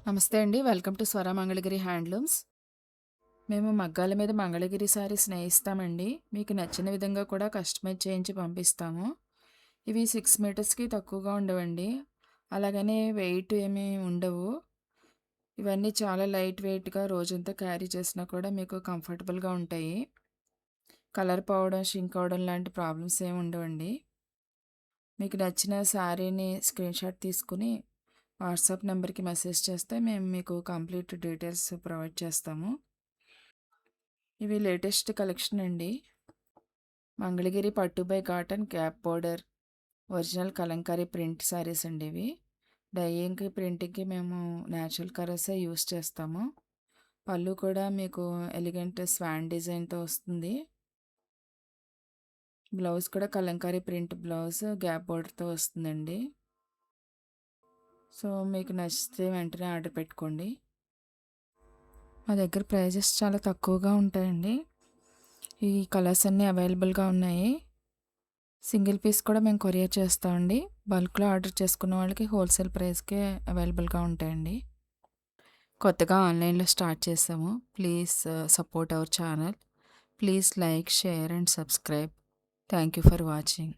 నమస్తే అండి. Welcome to స్వర మంగళగిరి హ్యాండ్లూమ్స్. మేము మగ్గాల మీద మంగళగిరి శారీస్ నేయిస్తామండి. మీకు నచ్చిన విధంగా కూడా కస్టమైజ్ చేయించి పంపిస్తాము. ఇవి 6 మీటర్స్‌కి తక్కువగా ఉండవండి. అలాగని వెయిట్ ఏమీ ఉండవు. ఇవన్నీ చాలా లైట్ వెయిట్‌గా రోజంతా క్యారీ చేసినా కూడా మీకు కంఫర్టబుల్‌గా ఉంటాయి. కలర్ పోవడం, షింక్ అవ్వడం లాంటి ప్రాబ్లమ్స్ ఏమి ఉండవండి. మీకు నచ్చిన శారీని స్క్రీన్‌షాట్ తీసుకొని వాట్సాప్ నెంబర్‌కి మెసేజ్ చేస్తే మేము మీకు కంప్లీట్ డీటెయిల్స్ ప్రొవైడ్ చేస్తాము. ఇవి లేటెస్ట్ కలెక్షన్ అండి. మంగళగిరి పట్టు by cotton gap border original Kalamkari print saris అండి ఇవి. డైయింగ్‌కి, ప్రింటింగ్‌కి మేము న్యాచురల్ కలర్సే యూస్ చేస్తాము. పళ్ళు కూడా మీకు ఎలిగెంట్ స్వాన్ డిజైన్‌తో వస్తుంది. బ్లౌజ్ కూడా కలంకారీ ప్రింట్ బ్లౌజ్ గ్యాప్ బోర్డర్‌తో వస్తుందండి. సో, మీకు నచ్చితే వెంటనే ఆర్డర్ పెట్టుకోండి. మా దగ్గర ప్రైజెస్ చాలా తక్కువగా ఉంటాయండి. ఈ కలర్స్ అన్నీ అవైలబుల్‌గా ఉన్నాయి. సింగిల్ పీస్ కూడా మేము కొరియర్ చేస్తామండి. బల్క్‌లో ఆర్డర్ చేసుకున్న వాళ్ళకి హోల్సేల్ ప్రైస్‌కే అవైలబుల్‌గా ఉంటాయండి. కొత్తగా ఆన్‌లైన్‌లో స్టార్ట్ చేసాము. Please support our channel. Please like, share and subscribe. Thank you for watching.